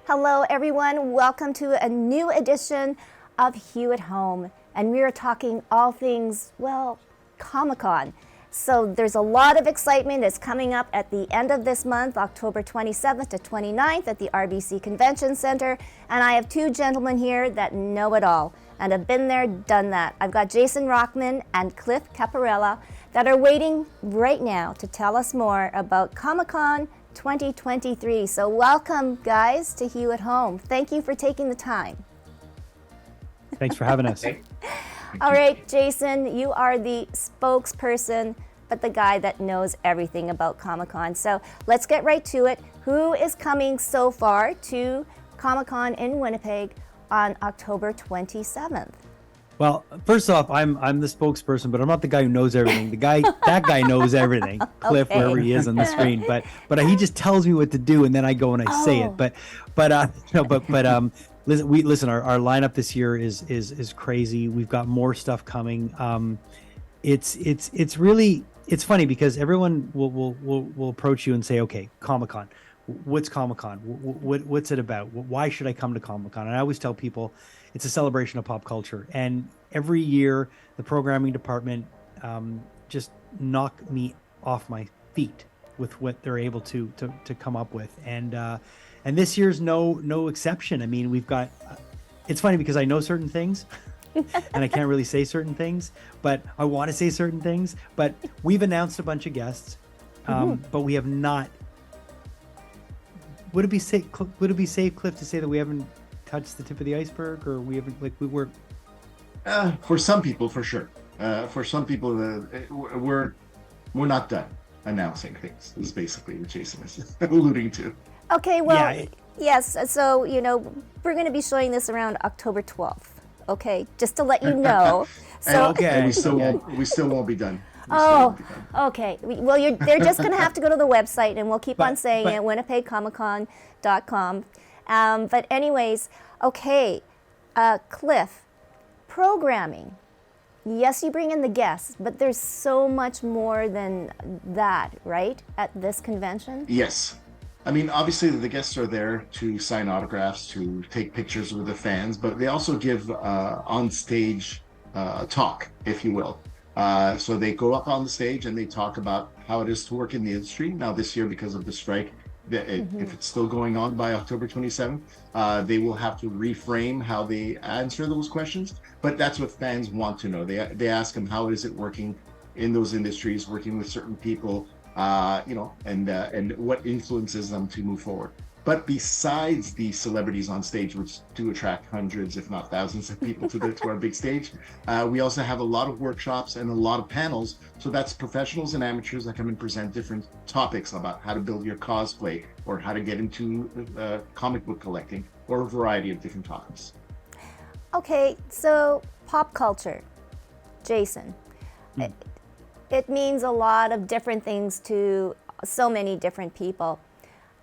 Hello, everyone. Welcome to a new edition of Hue at Home. And we are talking all things, well, Comic-Con. So there's a lot of excitement that's coming up at the end of this month, October 27th to 29th at the RBC Convention Center. And I have two gentlemen here that know it all and have been there, done that. I've got Jason Rockman and Cliff Caporale that are waiting right now to tell us more about Comic-Con 2023. So welcome, guys, to Hue at Home. Thank you for taking the time. Thanks for having us. All right, Jason, you are the spokesperson, but the guy that knows everything about Comic-Con. So let's get right to it. Who is coming so far to Comic-Con in Winnipeg on October 27th? Well, first off, I'm the spokesperson, but I'm not the guy who knows everything. That guy knows everything. Cliff, Okay. wherever he is on the screen, but he just tells me what to do, and then I go and I say it. But listen, our lineup this year is crazy. We've got more stuff coming. It's funny because everyone will approach you and say, okay, Comic-Con. What's Comic-Con? What's it about? Why should I come to Comic-Con? And I always tell people it's a celebration of pop culture. And every year, the programming department just knock me off my feet with what they're able to come up with. And this year's no exception. I mean, we've got. It's funny because I know certain things. And I can't really say certain things, but I want to say certain things. But we've announced a bunch of guests, but we have not. Would it be safe, Cliff, to say that we haven't touched the tip of the iceberg, or we haven't we're? For some people, for sure. For some people, we're not done announcing things. Is basically what Jason is alluding to. Okay, well, yes. So we're going to be showing this around October 12th. Okay, just to let you know. So and we still won't be done. Okay. Well, they're just going to have to go to the website, and we'll keep on saying it, winnipegcomiccon.com. But anyways, okay, Cliff, programming. Yes, you bring in the guests, but there's so much more than that, right, at this convention? Yes. I mean, obviously the guests are there to sign autographs, to take pictures with the fans, but they also give on-stage talk, if you will. So they go up on the stage and they talk about how it is to work in the industry. Now this year, because of the strike, if it's still going on by October 27th, they will have to reframe how they answer those questions. But that's what fans want to know. They ask them, how is it working in those industries, working with certain people, and what influences them to move forward. But besides the celebrities on stage, which do attract hundreds, if not thousands of people to our big stage, we also have a lot of workshops and a lot of panels. So that's professionals and amateurs that come and present different topics about how to build your cosplay or how to get into comic book collecting or a variety of different topics. Okay, so pop culture, Jason. It means a lot of different things to so many different people.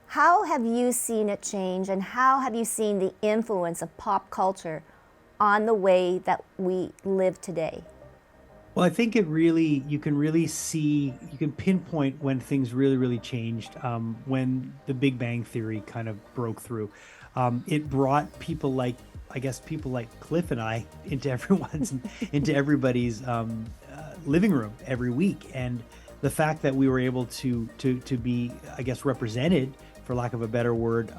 How have you seen it change, and how have you seen the influence of pop culture on the way that we live today? Well, I think you can pinpoint when things really changed, when the Big Bang Theory kind of broke through. It brought people like Cliff and I into everybody's living room every week. And the fact that we were able to be, I guess, represented, for lack of a better word,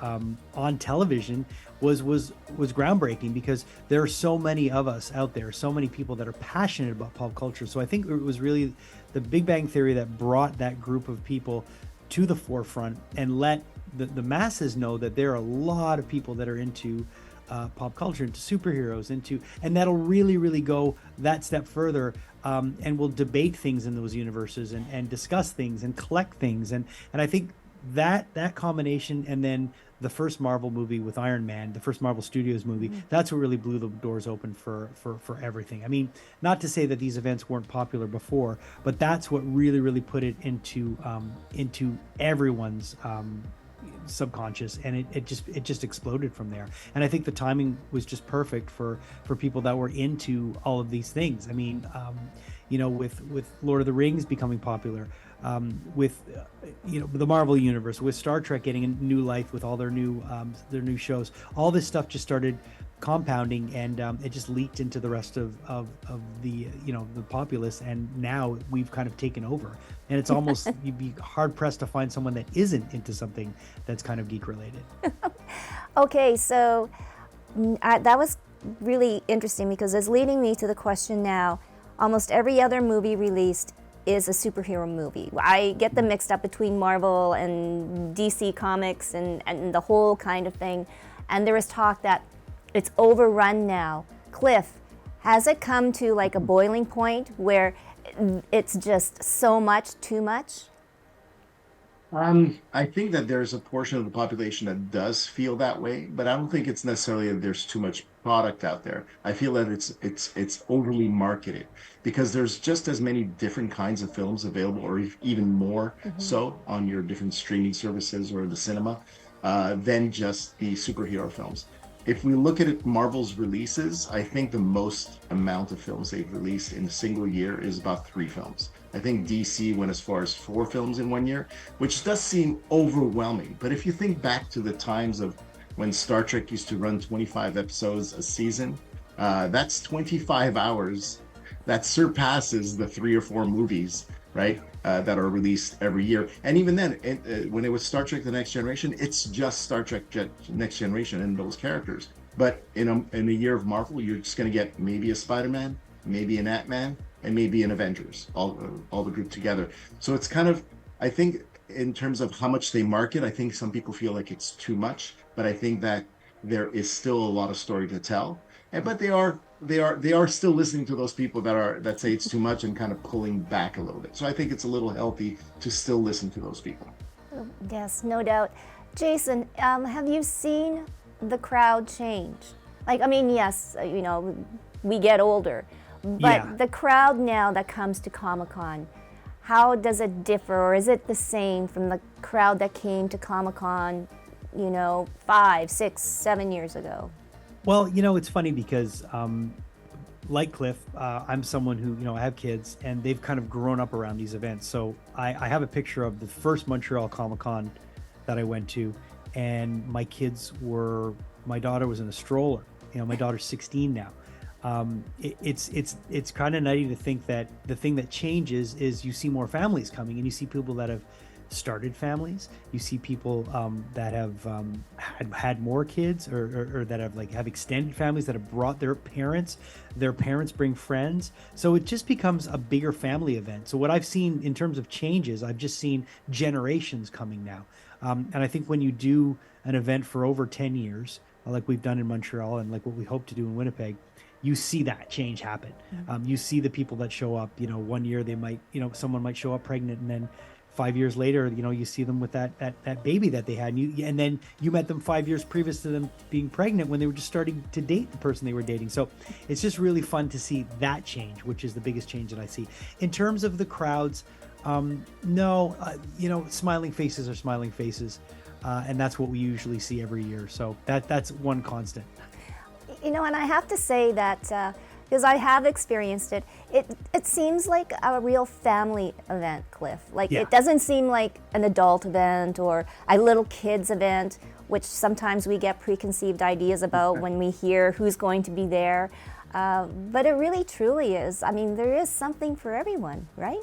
on television was groundbreaking, because there are so many of us out there, so many people that are passionate about pop culture. So I think it was really the Big Bang Theory that brought that group of people to the forefront and let the masses know that there are a lot of people that are into pop culture, into superheroes, and that'll really go that step further, and will debate things in those universes and discuss things and collect things. And I think that combination, and then the first Marvel movie with Iron Man, the first Marvel Studios movie, that's what really blew the doors open for everything. I mean, not to say that these events weren't popular before, but that's what really put it into everyone's subconscious, and it just exploded from there. And I think the timing was just perfect for people that were into all of these things. I mean, with Lord of the Rings becoming popular, with the Marvel universe, with Star Trek getting a new life with all their new shows. All this stuff just started compounding, and it just leaked into the rest of the the populace, and now we've kind of taken over. And it's almost you'd be hard pressed to find someone that isn't into something that's kind of geek related. Okay, so that was really interesting because it's leading me to the question now. Almost every other movie released is a superhero movie. I get them mixed up between Marvel and DC Comics and the whole kind of thing. And there is talk that it's overrun now. Cliff, has it come to like a boiling point where it's just so much, too much? I think that there's a portion of the population that does feel that way, but I don't think it's necessarily that there's too much product out there. I feel that it's overly marketed because there's just as many different kinds of films available, or even more so on your different streaming services or the cinema, than just the superhero films. If we look at it, Marvel's releases, I think the most amount of films they've released in a single year is about 3 films. I think DC went as far as 4 films in one year, which does seem overwhelming. But if you think back to the times of when Star Trek used to run 25 episodes a season, that's 25 hours. That surpasses the 3 or 4 movies, right, that are released every year. And even then, when it was Star Trek The Next Generation, it's just Star Trek Next Generation and those characters. But in a year of Marvel, you're just going to get maybe a Spider-Man, maybe an Ant-Man, and maybe an Avengers, all the group together. So it's kind of, I think, in terms of how much they market, I think some people feel like it's too much, but I think that there is still a lot of story to tell. But they are still listening to those people that say it's too much and kind of pulling back a little bit. So I think it's a little healthy to still listen to those people. Yes, no doubt. Jason, have you seen the crowd change? Like, I mean, yes, we get older, but the crowd now that comes to Comic-Con, how does it differ, or is it the same from the crowd that came to Comic-Con, 5, 6, 7 years ago? Well, it's funny because, like Cliff, I'm someone who, I have kids and they've kind of grown up around these events. So I have a picture of the first Montreal Comic-Con that I went to, and my daughter was in a stroller. My daughter's 16 now. It's kind of nutty to think that the thing that changes is you see more families coming, and you see people that have started families. You see people that have had more kids, or that have extended families that have brought their parents bring friends. So it just becomes a bigger family event. So what I've seen in terms of changes, I've just seen generations coming now. And I think when you do an event for over 10 years, like we've done in Montreal and like what we hope to do in Winnipeg, you see that change happen. You see the people that show up, 1 year they might, someone might show up pregnant, and then 5 years later, you see them with that baby that they had, and then you met them 5 years previous to them being pregnant when they were just starting to date the person they were dating. So it's just really fun to see that change, which is the biggest change that I see. In terms of the crowds, no, smiling faces are smiling faces, and that's what we usually see every year. So that's one constant. And I have to say that because I have experienced it, it seems like a real family event, Cliff. Like, it doesn't seem like an adult event or a little kids event, which sometimes we get preconceived ideas about when we hear who's going to be there. But it really truly is. I mean, there is something for everyone, right?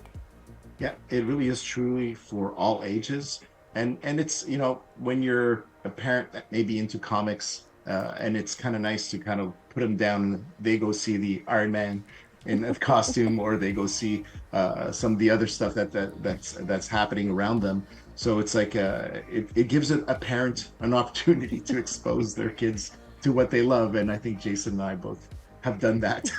Yeah, it really is truly for all ages. And it's, when you're a parent that may be into comics, and it's kind of nice to kind of put them down, and they go see the Iron Man in a costume, or they go see some of the other stuff that's happening around them. So it's like it gives a parent an opportunity to expose their kids to what they love, and I think Jason and I both have done that.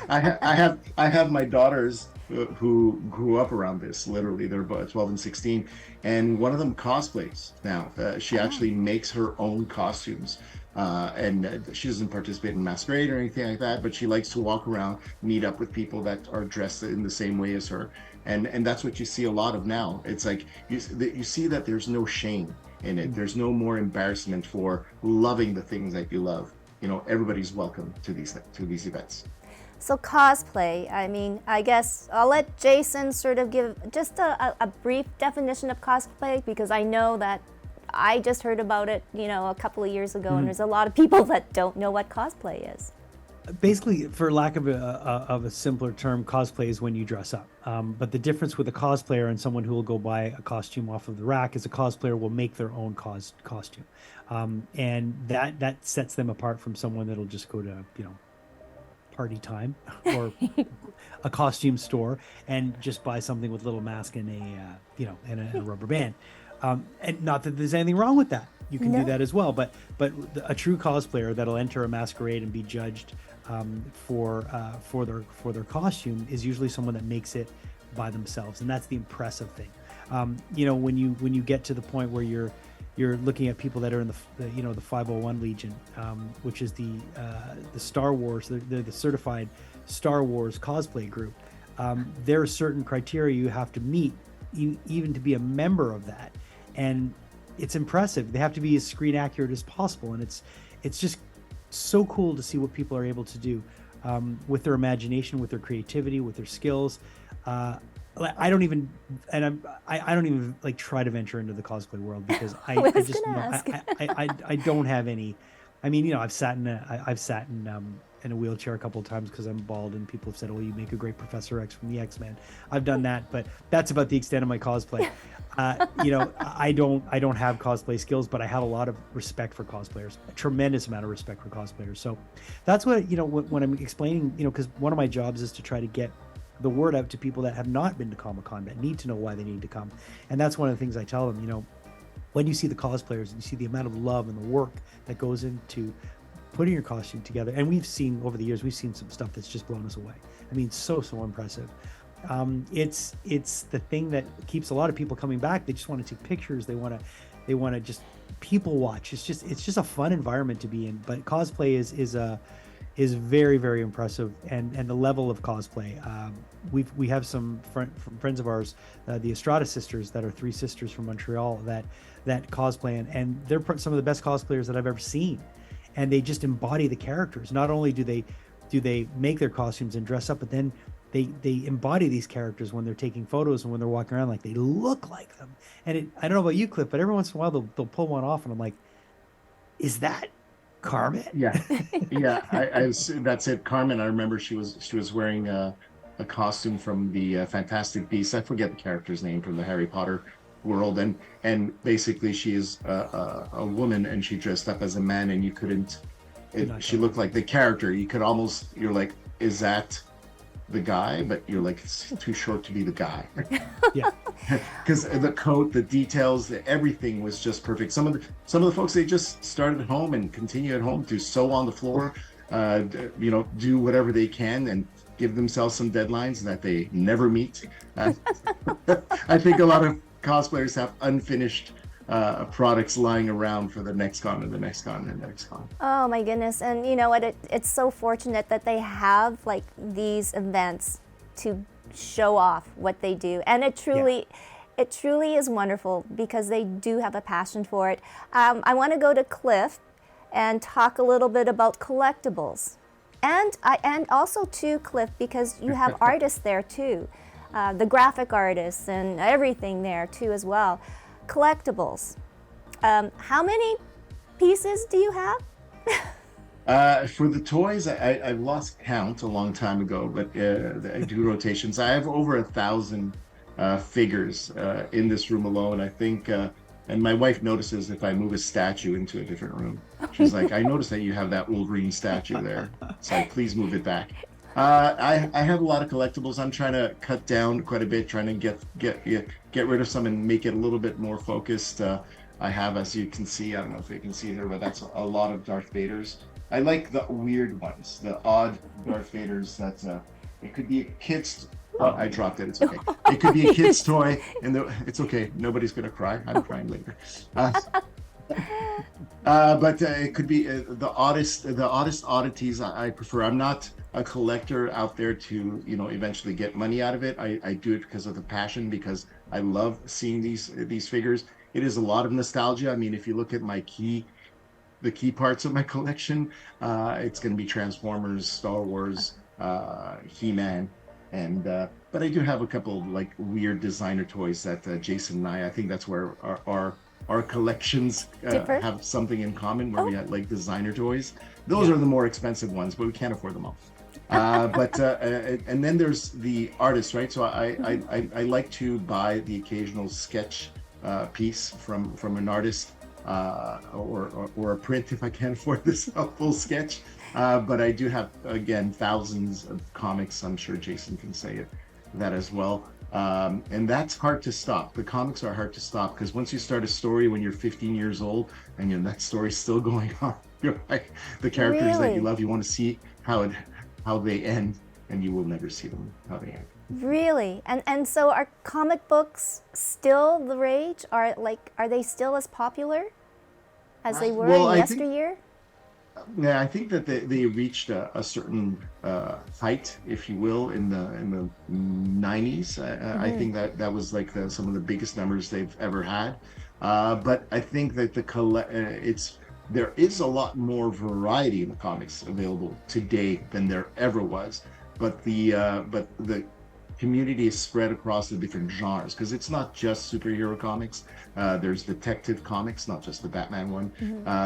I have my daughters who grew up around this. Literally, they're about 12 and 16, and one of them cosplays now. She actually makes her own costumes. And she doesn't participate in masquerade or anything like that, but she likes to walk around, meet up with people that are dressed in the same way as her, and that's what you see a lot of now. It's like you see that there's no shame in it. There's no more embarrassment for loving the things that you love. Everybody's welcome to these events. So cosplay, I mean, I guess I'll let Jason sort of give just a brief definition of cosplay, because I know that I just heard about it, a couple of years ago, and there's a lot of people that don't know what cosplay is. Basically, for lack of a simpler term, cosplay is when you dress up. But the difference with a cosplayer and someone who will go buy a costume off of the rack is a cosplayer will make their own costume. And that sets them apart from someone that'll just go to, party time or a costume store and just buy something with a little mask and a rubber band. And not that there's anything wrong with that. You can do that as well. But a true cosplayer that'll enter a masquerade and be judged for their costume is usually someone that makes it by themselves, and that's the impressive thing. When you get to the point where you're looking at people that are in the 501 Legion, which is the Star Wars, they're the certified Star Wars cosplay group. There are certain criteria you have to meet even to be a member of that, and it's impressive. They have to be as screen accurate as possible, and it's just so cool to see what people are able to do with their imagination, with their creativity, with their skills. I don't even like try to venture into the cosplay world because I don't have any. I mean, I've sat in a wheelchair a couple of times because I'm bald, and people have said, "Oh, you make a great Professor X from the X-Men." I've done that, but that's about the extent of my cosplay. I don't have cosplay skills, but I have a lot of respect for cosplayers, a tremendous amount of respect for cosplayers. So that's what when I'm explaining, because one of my jobs is to try to get the word out to people that have not been to Comic-Con, that need to know why they need to come. And that's one of the things I tell them, when you see the cosplayers and you see the amount of love and the work that goes into putting your costume together. And we've seen over the years, some stuff that's just blown us away. I mean, so impressive. It's the thing that keeps a lot of people coming back. They just want to take pictures. They want to just people watch. It's just a fun environment to be in. But cosplay is very, very impressive, and the level of cosplay. We have some friends of ours, the Estrada sisters, that are three sisters from Montreal that cosplay, and they're some of the best cosplayers that I've ever seen, and they just embody the characters. Not only do they make their costumes and dress up, but then they embody these characters when they're taking photos and when they're walking around, like they look like them. And I don't know about you, Cliff, but every once in a while they'll pull one off, and I'm like, is that Carmen? Yeah, that's it. Carmen, I remember she was wearing a costume from the Fantastic Beasts. I forget the character's name from the Harry Potter world, and basically she is a woman, and she dressed up as a man, and you couldn't. She looked like the character. You're like, is that the guy? But you're like, it's too short to be the guy. Yeah, because the coat, the details, everything was just perfect. Some of the folks, they just started at home and continue at home to sew on the floor, do whatever they can and give themselves some deadlines that they never meet. I think a lot of cosplayers have unfinished products lying around for the next con and the next con and the next con. Oh my goodness. And you know what, it's so fortunate that they have like these events to show off what they do, and it truly is wonderful because they do have a passion for it. I want to go to Cliff and talk a little bit about collectibles, and also too, Cliff, because you have artists there too, the graphic artists and everything there too as well. Collectibles. How many pieces do you have? For the toys, I've lost count a long time ago, but I do rotations. I have over 1,000 figures in this room alone. I think, and my wife notices if I move a statue into a different room. She's like, I noticed that you have that Wolverine statue there. It's like, please move it back. I have a lot of collectibles. I'm trying to cut down quite a bit, trying to get rid of some and make it a little bit more focused. I have, as you can see, I don't know if you can see here, but that's a lot of Darth Vaders. I like the weird ones, the odd Darth Vaders. That's it could be a kid's. Oh, I dropped it. It's okay. It could be a kid's toy, and it's okay. Nobody's gonna cry. I'm crying later. But it could be the oddest oddities. I prefer. I'm not a collector out there to eventually get money out of it. I do it because of the passion, because I love seeing these figures. It is a lot of nostalgia. I mean, if you look at the key parts of my collection, it's going to be Transformers, Star Wars, He-Man, and but I do have a couple of like weird designer toys that Jason and I think that's where our collections have something in common, where we have like designer toys. Those are the more expensive ones, but we can't afford them all. And then there's the artists, right? So I like to buy the occasional sketch piece from an artist, or a print if I can't afford this full sketch. But I do have, again, thousands of comics. I'm sure Jason can say that as well. And that's hard to stop. The comics are hard to stop, because once you start a story when you're 15 years old and that story's still going on, you're like, the characters that you love, you want to see how they end, and you will never see them how they end. Really? And so are comic books still the rage? Are they still as popular as they were in yesteryear? I think that they reached a certain height, if you will, in the 90s. I think that was like some of the biggest numbers they've ever had. But I think that there is a lot more variety in the comics available today than there ever was. But the community is spread across the different genres, because it's not just superhero comics. There's detective comics, not just the Batman one.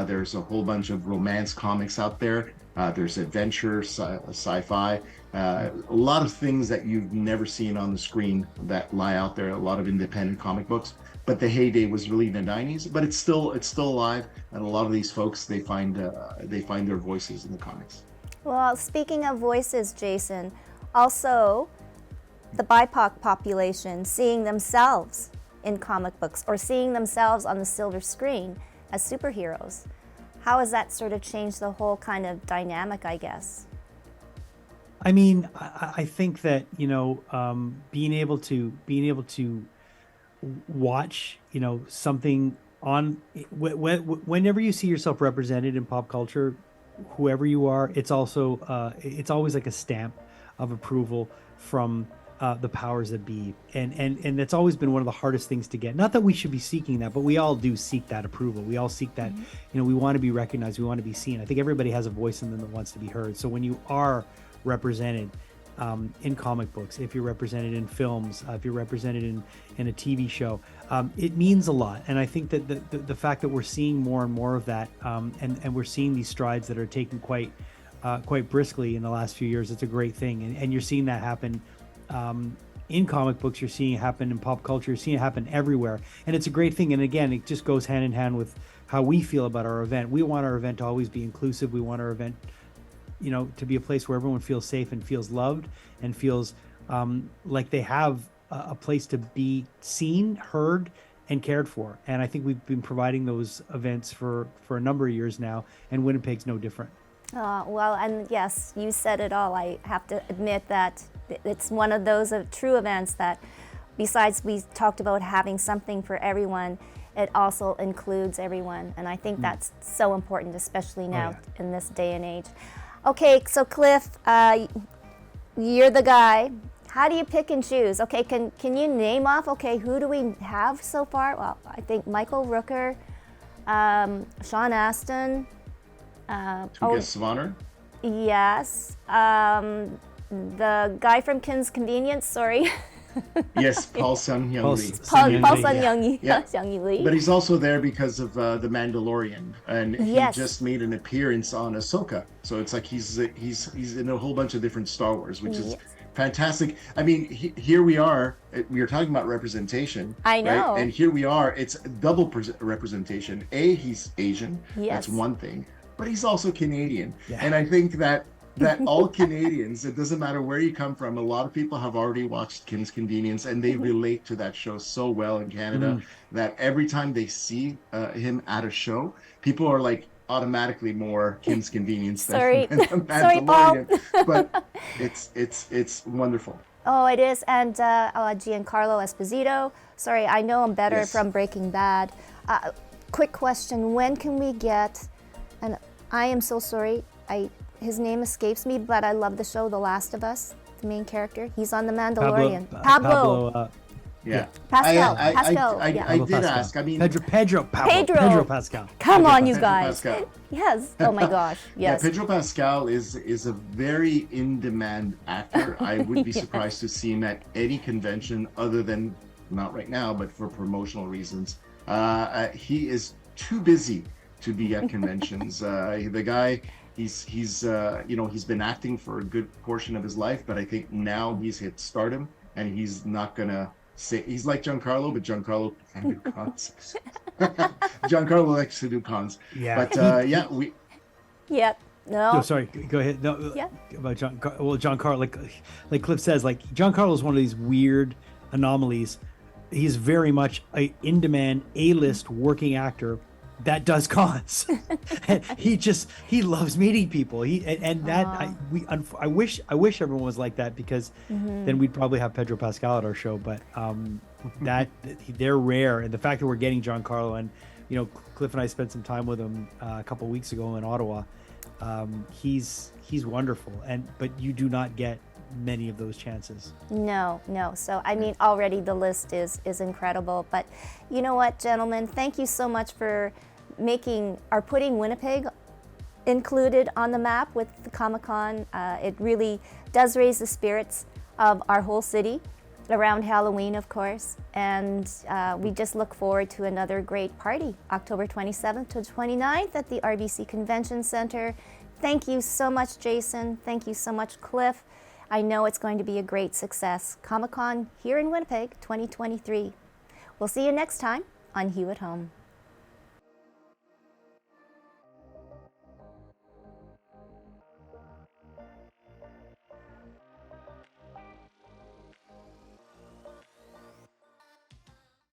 There's a whole bunch of romance comics out there. There's adventure, sci-fi, a lot of things that you've never seen on the screen that lie out there. A lot of independent comic books. But the heyday was really in the 90s. But it's still alive, and a lot of these folks, they find their voices in the comics. Well, speaking of voices, Jason, also the BIPOC population seeing themselves in comic books or seeing themselves on the silver screen as superheroes. How has that sort of changed the whole kind of dynamic, I guess? I mean, I think that, being able to watch, something on whenever you see yourself represented in pop culture, whoever you are, it's also it's always like a stamp of approval from the powers that be, and that's always been one of the hardest things to get. Not that we should be seeking that, but we all do seek that approval. We all seek that. We want to be recognized, we want to be seen. I think everybody has a voice in them that wants to be heard. So when you are represented in comic books, if you're represented in films, if you're represented in a TV show, it means a lot. And I think that the fact that we're seeing more and more of that, and we're seeing these strides that are taken quite briskly in the last few years, it's a great thing. And you're seeing that happen in comic books, you're seeing it happen in pop culture, you're seeing it happen everywhere. And it's a great thing. And again, it just goes hand in hand with how we feel about our event. We want our event to always be inclusive. We want our event, to be a place where everyone feels safe and feels loved and feels like they have a place to be seen, heard, and cared for. And I think we've been providing those events for a number of years now, and Winnipeg's no different. Well, and yes, you said it all. I have to admit that it's one of those true events that, besides we talked about having something for everyone, it also includes everyone. And I think that's so important, especially now in this day and age. Okay, so Cliff, you're the guy. How do you pick and choose? Okay, can you name off, who do we have so far? Well, I think Michael Rooker, Sean Astin. Guests of honor? Yes. The guy from Kim's Convenience, sorry. Yes, Paul Sun-Hyung Lee. Paul Sun-Hyung Lee. But he's also there because of The Mandalorian, and he just made an appearance on Ahsoka. So it's like he's in a whole bunch of different Star Wars, which is fantastic. I mean, here we are talking about representation. I know. Right? And here we are, it's double representation. He's Asian. Yes. That's one thing. But he's also Canadian. Yeah. And I think that all Canadians, it doesn't matter where you come from, a lot of people have already watched Kim's Convenience, and they relate to that show so well in Canada that every time they see him at a show, people are like automatically more Kim's Convenience than Mandalorian. Paul. But it's wonderful. Oh, it is. And Giancarlo Esposito. Sorry, I know him better from Breaking Bad. Quick question: when can we get? And I am so sorry. His name escapes me, but I love the show The Last of Us, the main character. He's on The Mandalorian. Pablo. Yeah. Pascal, I Pascal, I, yeah. I Pablo did Pascal. ask. I mean, Pedro Pascal. Come on, you Pedro guys. Pascal. Yes. Oh my gosh. Yeah, Yes. Pedro Pascal is a very in-demand actor. I would be Yeah. surprised to see him at any convention other than, not right now, but for promotional reasons. He is too busy to be at conventions. The guy, he's he's been acting for a good portion of his life, but I think now he's hit stardom, and he's not gonna say, he's like Giancarlo, but Giancarlo can do cons. Giancarlo likes to do cons. Yeah. But yeah, we Yep. No. Oh, sorry. Go ahead. No, Yeah. about Giancarlo, like Cliff says, like Giancarlo is one of these weird anomalies. He's very much a in-demand A-list working actor that does cons. And he loves meeting people. I wish everyone was like that, because then we'd probably have Pedro Pascal at our show. But that they're rare, and the fact that we're getting Giancarlo, and Cliff and I spent some time with him a couple of weeks ago in Ottawa. He's wonderful, but you do not get many of those chances. No. So, I mean, already the list is incredible. But you know what, gentlemen? Thank you so much for putting Winnipeg included on the map with the Comic-Con. It really does raise the spirits of our whole city around Halloween, of course. And we just look forward to another great party, October 27th to 29th at the RBC Convention Center. Thank you so much, Jason. Thank you so much, Cliff. I know it's going to be a great success. Comic-Con here in Winnipeg 2023. We'll see you next time on Hue at Home.